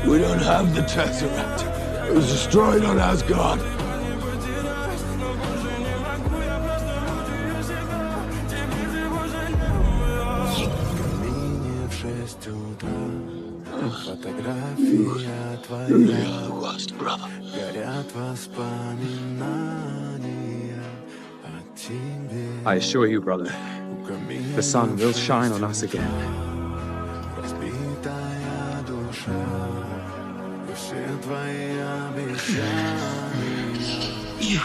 We don't have the Tesseract. It was destroyed on Asgard. You really are the worst, brother. I assure you, brother, the sun will shine on us again. You.